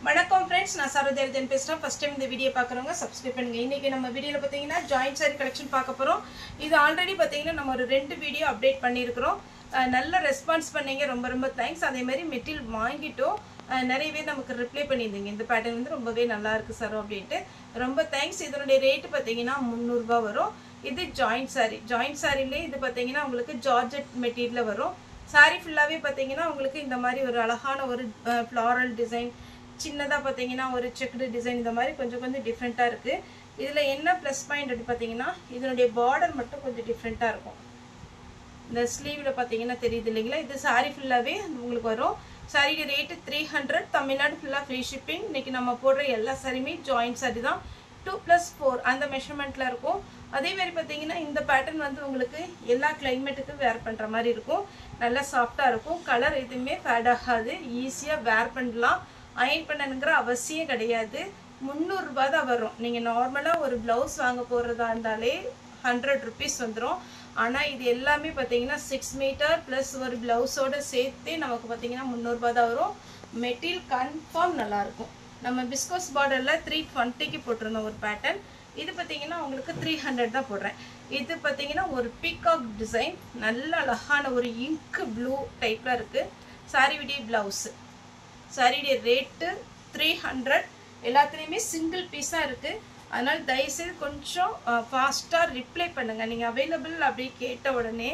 வணக்கம் फ्रेंड्स நான் சரோஜாதேன் பேசுறேன் ஃபர்ஸ்ட் டைம் இந்த வீடியோ பார்க்கறவங்க சப்ஸ்கிரைப் பண்ணுங்க இன்னைக்கு நம்ம வீடியோல பாத்தீங்கன்னா ஜாயிண்ட் saree கலெக்ஷன் பார்க்க போறோம் இது ஆல்ரெடி பாத்தீங்கன்னா நம்ம ஒரு ரெண்டு வீடியோ அப்டேட் பண்ணியிருக்கோம் நல்ல ரெஸ்பான்ஸ் பண்ணீங்க ரொம்ப தேங்க்ஸ் அதே மாதிரி மெட்டீரியல் வாங்கிட்டோம் நிறைய பேர் நமக்கு ரிப்ளை பண்ணிருந்தீங்க இந்த பேட்டர்ன் வந்து ரொம்பவே நல்லா இருக்கு சார் அப்படிட்டு ரொம்ப தேங்க்ஸ் இதனுடைய ரேட் பாத்தீங்கன்னா 300 ரூபாய் வரும் இது ஜாயிண்ட் சாரிலே இது பாத்தீங்கன்னா உங்களுக்கு ஜார்ஜெட் மெட்டீரியல்ல வரும் saree ஃபுல்லாவே பாத்தீங்கன்னா உங்களுக்கு இந்த மாதிரி ஒரு அழகான ஒரு floral டிசைன் சின்னதா பாத்தீங்கன்னா ஒரு செக்டு டிசைன் இந்த மாதிரி கொஞ்சம் டிஃபரண்டா இருக்கு இதுல என்ன ப்ளஸ் பாயிண்ட் அப்படி பாத்தீங்கன்னா இதனுடைய border மட்டும் கொஞ்சம் டிஃபரண்டா இருக்கும் இந்த ஸ்லீவ்ல பாத்தீங்கன்னா தெரியுது இல்லீங்களா இது saree ஃபுல்லாவே உங்களுக்கு வரும் saree ரேட் 300 தமிழ்நாடு ஃபுல்லா ஃப்ரீ ஷிப்பிங் இன்னைக்கு நம்ம போடுற எல்லா சாரியுமே ஜாயிண்ட் saree தான் 2+4 அந்த மெஷர்மென்ட்ல இருக்கும் அதே மாதிரி பாத்தீங்கன்னா இந்த பேட்டர்ன் வந்து உங்களுக்கு எல்லா கிளைமேட்டுக்கு வேர் பண்ற மாதிரி இருக்கும் நல்ல சாஃப்ட்டா இருக்கும் கலர் எதுமே ஃபேட் ஆகாது ஈஸியா வேர் பண்ணலாம் அயர்ன் பண்ணனுங்கற அவசியம் கிடையாது 300 ரூபாய் தான் வரும் நீங்க நார்மலா ஒரு ப்лауஸ் வாங்க போறதா இருந்தாலே 100 rupees வந்துரும் ஆனா இது எல்லாமே பாத்தீங்கன்னா 6 மீட்டர் பிளஸ் ஒரு ப்лауஸோட சேர்த்து நமக்கு பாத்தீங்கன்னா 300 ரூபாய் தான் வரும் மெட்டீரியல் கன்ஃபார்ம் நல்லா இருக்கும் நம்ம விஸ்கோஸ் பார்டர்ல 320 க்கு போட்டுறோம் ஒரு பேட்டர்ன் இது பாத்தீங்கன்னா உங்களுக்கு 300 தான் போடுறேன் இது பாத்தீங்கன்னா ஒரு பீகாக் டிசைன் நல்ல அழகான ஒரு இங்க் ப்ளூ டைப்ல இருக்கு saree விடி ப்лауஸ் saree ரேட் 300 எல்லாத்துலயுமே சிங்கிள் பீஸா இருக்கு அதனால தயவுசெய்து கொஞ்சம் ஃபாஸ்டா ரிப்ளை பண்ணுங்க நீங்க அவேலபிள் அப்படி கேட்ட உடனே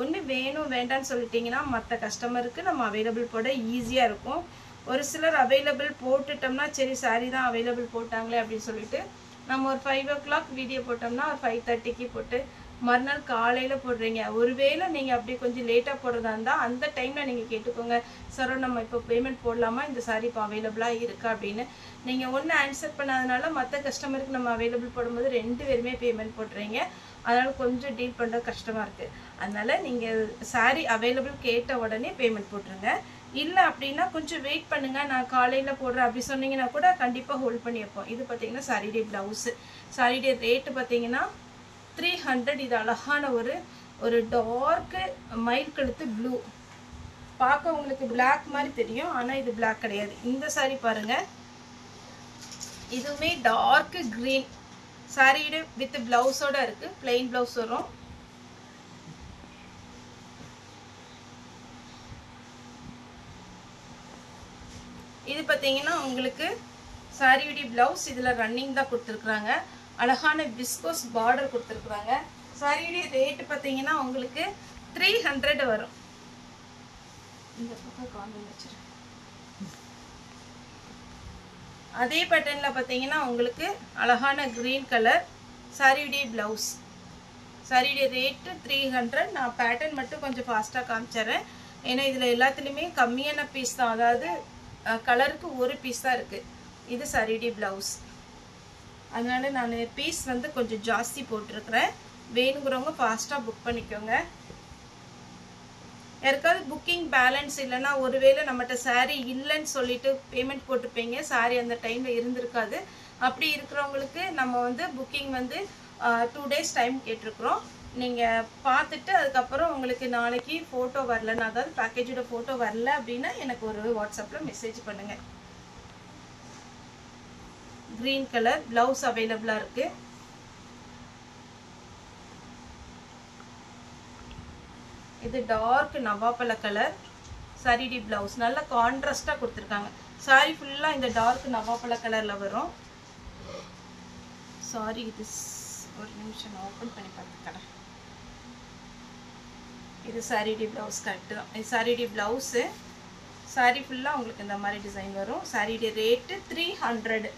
ஒண்ணு வேணும் வேண்டாம்னு சொல்லிட்டீங்கன்னா மத்த கஸ்டமருக்கு நம்ம அவேலபிள் போட ஈஸியா இருக்கும் ஒரு சிலர் அவேலபிள் போட்டுட்டோம்னா சரி saree தான் அவேலபிள் போட்டாங்களே அப்படி சொல்லிட்டு நம்ம ஒரு 5 o'clock வீடியோ போட்டோம்னா ஒரு 5:30 க்கு போட்டு மறுநாள் காலையில போடுறீங்க ஒருவேளை நீங்க அப்படி கொஞ்சம் லேட்டா போடுறதா இருந்தா அந்த டைம்ல நீங்க கேட்டுக்கோங்க சார் நம்ம இப்போ பேமெண்ட் போடலாமா இந்த saree இப்போ அவேலபிளா இருக்கா அப்படினு நீங்க ஒண்ணு ஆன்சர் பண்ணாதனால மத்த கஸ்டமருக்கு நம்ம அவேலபிள் போடும்போது ரெண்டு பேருமே பேமெண்ட் போடுறீங்க அதனால கொஞ்சம் டீல் பண்றது கஷ்டமா இருக்கு அதனால நீங்க saree அவேலபிள் கேட்ட உடனே பேமெண்ட் போட்டுருங்க இல்ல அப்படினா கொஞ்சம் வெயிட் பண்ணுங்க நான் காலையில போடுறேன் அப்படி சொன்னீங்கன்னா கூட கண்டிப்பா ஹோல்ட் பண்ணி வைப்போம் இது பாத்தீங்கன்னா saree டே ப்лауஸ் saree டே ரேட் பாத்தீங்கன்னா 300 இது அழகான ஒரு டார்க் மயில் கழுத்து ப்ளூ பார்க்க உங்களுக்கு Black மாதிரி தெரியும் ஆனா இது Black கிடையாது இந்த saree பாருங்க இதுமே டார்க் கிரீன் saree வித் ப்лауஸோட இருக்கு plain ப்лауஸ் வரும் இது பாத்தீங்கன்னா உங்களுக்கு saree விடி ப்лауஸ் இதுல ரன்னிங் தான் கொடுத்திருக்காங்க அழகான விஸ்கோஸ் பார்டர் கொடுத்திருக்காங்க saree விடி ரேட் பாத்தீங்கன்னா உங்களுக்கு 300 வரும் இந்த பக்கம் கார்னர் வச்சிரு அதே பேட்டர்ன்ல பாத்தீங்கன்னா உங்களுக்கு அழகான கிரீன் கலர் saree விடி ப்лауஸ் saree விடி ரேட் 300 நான் பேட்டர்ன் மட்டும் கொஞ்சம் ஃபாஸ்டா காமிச்சறேன் ஏனா இதுல எல்லாத்துலயுமே கம்மியான பீஸ் தான் அதாவது கலருக்கு ஒரு பீஸ் தான் இருக்கு இது saree விடி ப்лауஸ் அதனால நான் பீஸ் வந்து கொஞ்சம் ஜாஸ்தி போட்டுருக்கேன் வேணும்ங்கறவங்க ஃபாஸ்டா புக் பண்ணிக்கோங்க யாருக்காவது புக்கிங் பேலன்ஸ் இல்லனா ஒருவேளை நம்மட்ட saree இல்லன்னு சொல்லிட்டு பேமெண்ட் போட்டுப்பீங்க saree அந்த டைம்ல இருந்திருக்காது அப்படி இருக்குறவங்களுக்கு நம்ம வந்து புக்கிங் வந்து 2 days டைம் கேட்டிருக்கோம் நீங்க பார்த்துட்டு அதுக்கு அப்புறம் உங்களுக்கு நாளைக்கு போட்டோ வரலனா அதாவது பேக்கேஜோட போட்டோ வரல அப்படினா எனக்கு ஒரு வாட்ஸ்அப்ல மெசேஜ் பண்ணுங்க கிரீன் கலர் ப்лауஸ் அவேலபிளா இருக்கு இது டார்க் நவாப்பழ கலர் saree டி ப்лауஸ் நல்ல கான்ட்ராஸ்டா கொடுத்திருக்காங்க saree ஃபுல்லா இந்த டார்க் நவாப்பழ கலர்ல வரும் சாரி இது ஒரு நிமிஷம் ஓபன் பண்ணி பார்த்துக்கறேன் இது saree டி ப்лауஸ் கரெக்ட் தான் இது saree டி ப்лауஸ் saree ஃபுல்லா உங்களுக்கு இந்த மாதிரி டிசைன் வரும் saree டி ரேட் 300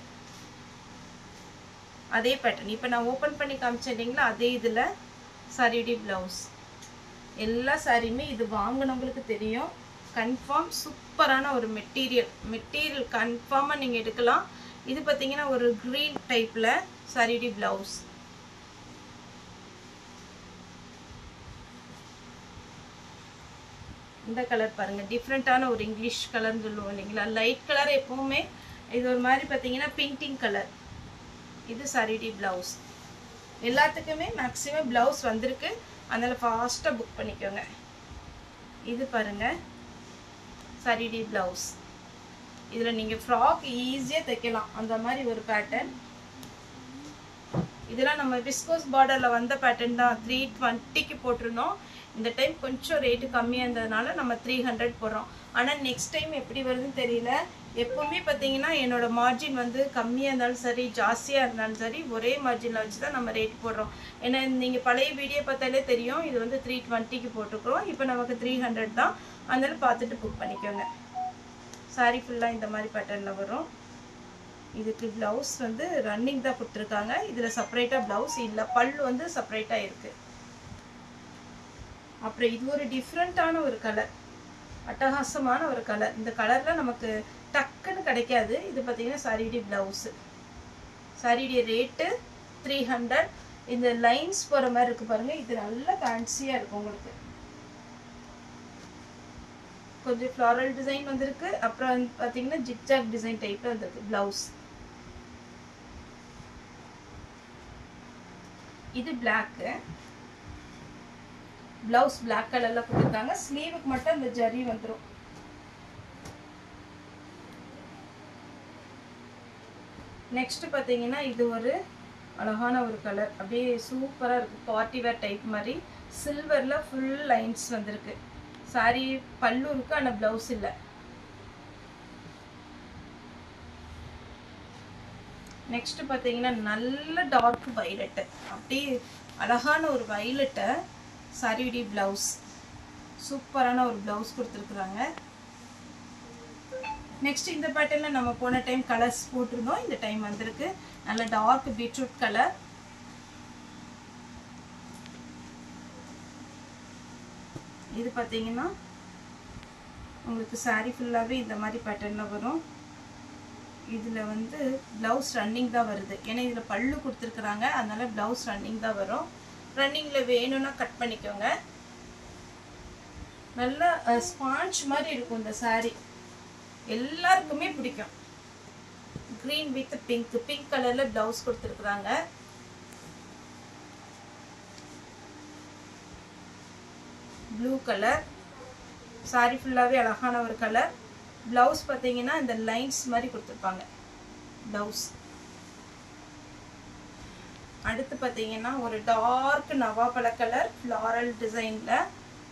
அதே பேட்டர்ன் இப்போ நான் ஓபன் பண்ணி காமிச்சேன்ங்களா அதே இதுல saree டி ப்лауஸ் எல்லா சாரியுமே இது வாங்குனவங்களுக்கு தெரியும் கன்ஃபார்ம் சூப்பரான ஒரு மெட்டீரியல் கன்ஃபார்மா நீங்க எடுக்கலாம் இது பாத்தீங்கன்னா ஒரு கிரீன் டைப்ல saree டி ப்лауஸ் இந்த கலர் பாருங்க டிஃபரண்டான ஒரு இங்கிலீஷ் கலர்னு சொல்லுவோம் இல்லைங்களா லைட் கலர் எப்பவுமே இது ஒரு மாதிரி பாத்தீங்கன்னா பிங்கிங் கலர் இது saree டி ப்лауஸ் எல்லாத்துக்குமே மேக்ஸिमम ப்лауஸ் வந்திருக்கு அதனால ஃபாஸ்டா புக் பண்ணிக்கோங்க இது பாருங்க saree டி ப்лауஸ் இதில் நீங்கள் ஃப்ராக் ஈஸியாக தைக்கலாம் அந்த மாதிரி ஒரு பேட்டர்ன். இதெல்லாம் நம்ம விஸ்கோஸ் பார்டரில் வந்த பேட்டர்ன் தான். 320க்கு போட்டிருந்தோம். இந்த டைம் கொஞ்சம் ரேட்டு கம்மியாக இருந்ததுனால நம்ம 300 போடுறோம். ஆனால் நெக்ஸ்ட் டைம் எப்படி வருதுன்னு தெரியல. எப்போவுமே பார்த்தீங்கன்னா என்னோட மார்ஜின் வந்து கம்மியாக இருந்தாலும் சரி ஜாஸ்தியாக இருந்தாலும் சரி ஒரே மார்ஜினில் வச்சு தான் நம்ம ரேட் போடுறோம். ஏன்னா நீங்கள் பழைய வீடியோ பார்த்தாலே தெரியும், இது வந்து 320க்கு போட்டுக்கிறோம். இப்போ நமக்கு 300 தான். அதனால பார்த்துட்டு புக் பண்ணிக்கோங்க. சாரி ஃபுல்லாக இந்த மாதிரி பேட்டர்னில் வரும். இதுக்கு ப்ளவுஸ் வந்து ரன்னிங் தான் கொடுத்துருக்காங்க. இதில் செப்பரேட்டாக ப்ளவுஸ் இல்லை, பல்லு வந்து செப்பரேட்டாக இருக்குது. அப்புறம் இது ஒரு டிஃப்ரெண்ட்டான ஒரு கலர், அட்டகாசமான ஒரு கலர். இந்த கலரில் நமக்கு டக்குன்னு கிடைக்காது. இது பார்த்தீங்கன்னா சாரியுடைய ப்ளவுஸு. சாரியுடைய ரேட்டு 300. இந்த லைன்ஸ் போகிற மாதிரி இருக்குது பாருங்கள். இது நல்ல ஃபேன்சியாக இருக்கும் உங்களுக்கு. கொஞ்சம் ஃப்ளாரல் டிசைன் வந்திருக்கு. அப்புறம் பார்த்தீங்கன்னா ஜிக்ஜாக் டிசைன் டைப்பில் வந்திருக்கு ப்ளவுஸ். இது பிளாக்கு. ப்ளவுஸ் பிளாக் கலரில் கொடுத்துருக்காங்க. ஸ்லீவுக்கு மட்டும் இந்த ஜரி வந்துடும். நெக்ஸ்ட் பார்த்தீங்கன்னா இது ஒரு அழகான ஒரு கலர், அப்படியே சூப்பராக இருக்குது. பார்ட்டி வேர் டைப் மாதிரி சில்வரில் ஃபுல் லைன்ஸ் வந்திருக்கு. சாரி பல்லு இருக்கு, ஆனால் ப்ளவுஸ் இல்லை. நெக்ஸ்ட் பார்த்தீங்கன்னா நல்ல டார்க் வைலட்டு, அப்படியே அழகான ஒரு வைலட்டை சாரியுடைய ப்ளவுஸ். சூப்பரான ஒரு ப்ளவுஸ் கொடுத்துருக்குறாங்க. நெக்ஸ்ட் இந்த பேட்டர்னில் நம்ம போன டைம் கலர்ஸ் போட்டிருந்தோம். இந்த டைம் வந்திருக்கு நல்ல டார்க் பீட்ரூட் கலர். இது பார்த்தீங்கன்னா உங்களுக்கு சாரி ஃபுல்லாகவே இந்த மாதிரி பேட்டர்னில் வரும். இதில் வந்து ப்ளவுஸ் ரன்னிங் தான் வருது. ஏன்னா இதில் பல்லு கொடுத்துருக்குறாங்க, அதனால ப்ளவுஸ் ரன்னிங் தான் வரும். ரன்னிங்கில் வேணும்னா கட் பண்ணிக்கோங்க. நல்ல ஸ்பாஞ்ச் மாதிரி இருக்கும் இந்த சாரி, எல்லாருக்குமே பிடிக்கும். க்ரீன் வித் பிங்க், பிங்க் கலரில் ப்ளவுஸ் கொடுத்துருக்குறாங்க. ப்ளூ கலர் சாரி ஃபுல்லாகவே அழகான ஒரு கலர். ப்ளவுஸ் பார்த்தீங்கன்னா இந்த லைன்ஸ் மாதிரி கொடுத்துருப்பாங்க ப்ளவுஸ். அடுத்து பார்த்தீங்கன்னா ஒரு டார்க் நவாப்பழ கலர் ஃப்ளாரல் டிசைனில்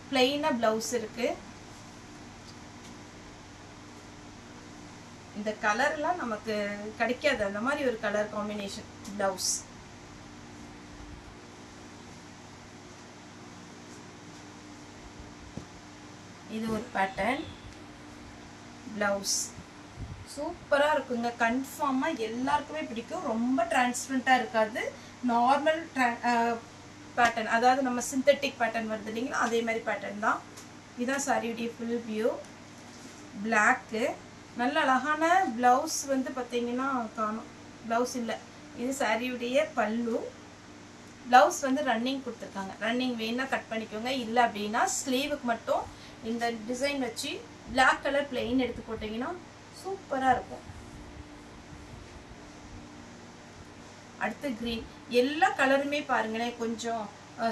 பிளெயினாக ப்ளவுஸ் இருக்குது. இந்த கலர்லாம் நமக்கு கிடைக்காது, அந்த மாதிரி ஒரு கலர் காம்பினேஷன் ப்ளவுஸ். இது ஒரு பேட்டர்ன் ப்ளவுஸ். சூப்பராக இருக்குங்க, கன்ஃபார்மாக எல்லாருக்குமே பிடிக்கும். ரொம்ப டிரான்ஸ்பரண்ட்டாக இருக்காது, நார்மல் பேட்டர்ன், அதாவது நம்ம சிந்தட்டிக் பேட்டர்ன் வருது இல்லைங்களா, அதே மாதிரி பேட்டர்ன் தான். இதுதான் சாரியுடைய ஃபுல் வியூ. பிளாக்கு நல்ல அழகான ப்ளவுஸ் வந்து பார்த்தீங்கன்னா காணும், ப்ளவுஸ் இல்லை. இது சாரியுடைய பல்லு. ப்ளவுஸ் வந்து ரன்னிங் கொடுத்துருக்காங்க. ரன்னிங் வேணா கட் பண்ணிக்கோங்க, இல்லை அப்படின்னா ஸ்லீவுக்கு மட்டும் இந்த டிசைன் வச்சு பிளாக் கலர் பிளெயின் எடுத்து போட்டிங்கன்னா சூப்பராக இருக்கும். அடுத்து க்ரீன். எல்லா கலருமே பாருங்களேன் கொஞ்சம்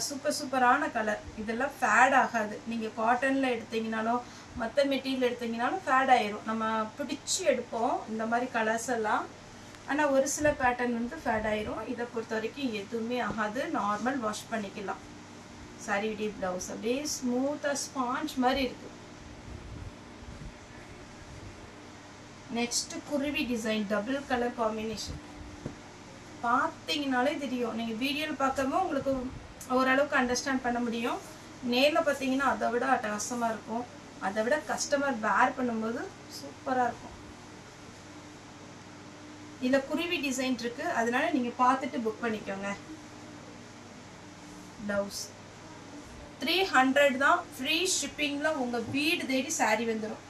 சூப்பரான கலர். இதெல்லாம் ஃபேட் ஆகாது. நீங்கள் காட்டனில் எடுத்தீங்கனாலும் மற்ற மெட்டீரியல் எடுத்தீங்கனாலும் ஃபேட் ஆயிரும். நம்ம பிடிச்சி எடுப்போம் இந்த மாதிரி கலர்ஸ் எல்லாம், ஆனால் ஒரு சில பேட்டர்ன் வந்து ஃபேட் ஆயிரும். இதை பொறுத்த வரைக்கும் எதுவுமே ஆகாது, நார்மல் வாஷ் பண்ணிக்கலாம். சாரியுடைய ப்ளவுஸ் அப்படியே ஸ்மூத்தாக ஸ்பாஞ்ச் மாதிரி இருக்கு. நெக்ஸ்ட் குருவி டிசைன் டபுள் கலர் காம்பினேஷன். பார்த்தீங்கனாலே தெரியும், நீங்கள் வீடியோவில் பார்க்கவும் உங்களுக்கு ஓரளவுக்கு அண்டர்ஸ்டாண்ட் பண்ண முடியும். நேரில் பார்த்தீங்கன்னா அதை விட அட்டகாசமாக இருக்கும். அதை விட கஸ்டமர் வேர் பண்ணும்போது சூப்பராக இருக்கும். இதில் குருவி டிசைன் இருக்குது, அதனால நீங்கள் பார்த்துட்டு புக் பண்ணிக்கோங்க. ப்ளவுஸ் 300 தான். ஃப்ரீ ஷிப்பிங்கில் உங்கள் வீடு தேடி சாரி வந்துடும்.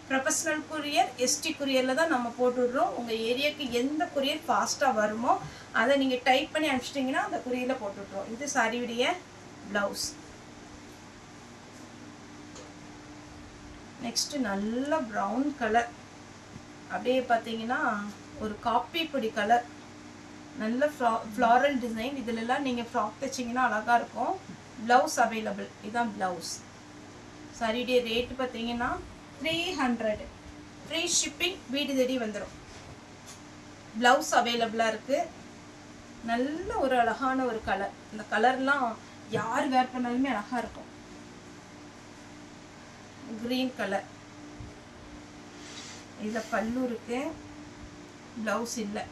ப்ரொஃபஷனல் குரியர், எஸ்டி குரியரில் தான் நம்ம போட்டுவிட்றோம். உங்கள் ஏரியாவுக்கு எந்த குரியர் ஃபாஸ்ட்டாக வருமோ அதை நீங்கள் டைப் பண்ணி அனுப்பிச்சிட்டிங்கன்னா அந்த குரியரில் போட்டுவிட்றோம். இது சாரியுடைய ப்ளவுஸ். நெக்ஸ்ட்டு நல்ல ப்ரௌன் கலர், அப்படியே பார்த்தீங்கன்னா ஒரு காப்பி பொடி கலர், நல்ல ஃப்ளாரல் டிசைன். இதிலெல்லாம் நீங்கள் ஃப்ராக் தைச்சிங்கன்னா அழகாக இருக்கும். Blouse available. இதுதான் ப்ளவுஸ். சாரியுடைய ரேட்டு பார்த்தீங்கன்னா 300. ஃப்ரீ ஷிப்பிங் வீடு தேடி வந்துடும். ப்ளவுஸ் அவைலபிளாக இருக்குது. நல்ல ஒரு அழகான ஒரு கலர். இந்த கலர்லாம் யார் வேர் பண்ணாலுமே அழகாக இருக்கும். Green colour. இதில் பல்லு இருக்கு, ப்ளவுஸ் இல்லை.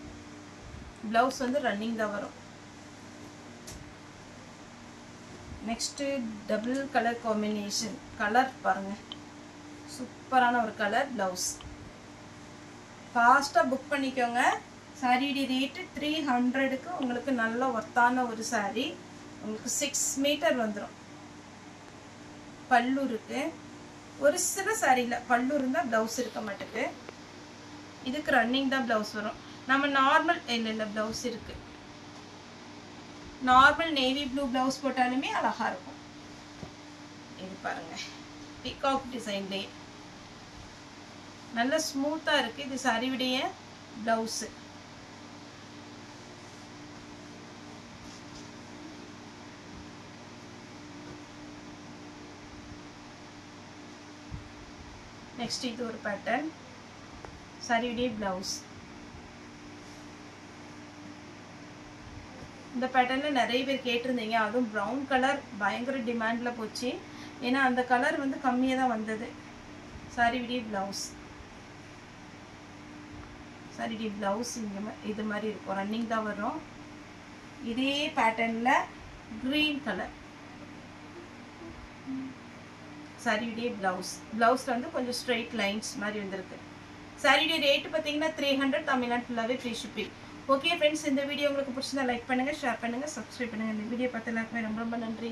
ப்ளவுஸ் வந்து ரன்னிங் தான் வரும். Next double colour combination. Colour பாருங்கள், சூப்பரான ஒரு கலர். ப்ளவுஸ் ஃபாஸ்ட்டாக புக் பண்ணிக்கோங்க. சாரியோட ரேட்டு 300க்கு உங்களுக்கு நல்ல ஒர்த்தான ஒரு சாரீ. உங்களுக்கு 6 மீட்டர் வந்துடும். பல்லு இருக்கு. ஒரு சில சாரியில் பல்லு இருந்தால் ப்ளவுஸ் இருக்க மாட்டேங்குது. இதுக்கு ரன்னிங் தான் ப்ளவுஸ் வரும். நம்ம நார்மல் இல்லை ப்ளவுஸ் இருக்குது. நார்மல் நேவி ப்ளூ ப்ளவுஸ் போட்டாலுமே அழகாக இருக்கும். இது பாருங்கள், பீகாக் டிசைன்லேயே நல்ல ஸ்மூத்தாக இருக்குது. இது சாரியுடைய ப்ளவுஸு. நெக்ஸ்ட் இது ஒரு பேட்டர்ன். சாரியுடைய ப்ளவுஸ். இந்த பேட்டர்னில் நிறைய பேர் கேட்டிருந்தீங்க. அதுவும் ப்ரௌன் கலர் பயங்கர டிமாண்டில் போச்சு. ஏன்னா அந்த கலர் வந்து கம்மியாக தான் வந்தது. சாரியுடைய ப்ளவுஸ். சாரியுடைய ப்ளவுஸ் இங்கே இது மாதிரி இருக்கும். ரன்னிங் தான் வரும். இதே பேட்டர்னில் க்ரீன் கலர். சாரியுடைய ப்ளவுஸ். ப்ளவுஸில் வந்து கொஞ்சம் ஸ்ட்ரெயிட் லைன்ஸ் மாதிரி வந்திருக்கு. சாரியுடைய ரேட்டு பார்த்தீங்கன்னா 300. தமிழ்நாடு ஃபுல்லாகவே ஃப்ரீ ஷிப்பிங். ஓகே ஃப்ரெண்ட்ஸ், இந்த வீடியோ உங்களுக்கு பிடிச்சிருந்தா லைக் பண்ணுங்கள், ஷேர் பண்ணுங்கள், சப்ஸ்கிரைப் பண்ணுங்கள். இந்த வீடியோ பார்த்து எல்லாருக்குமே ரொம்ப ரொம்ப நன்றி.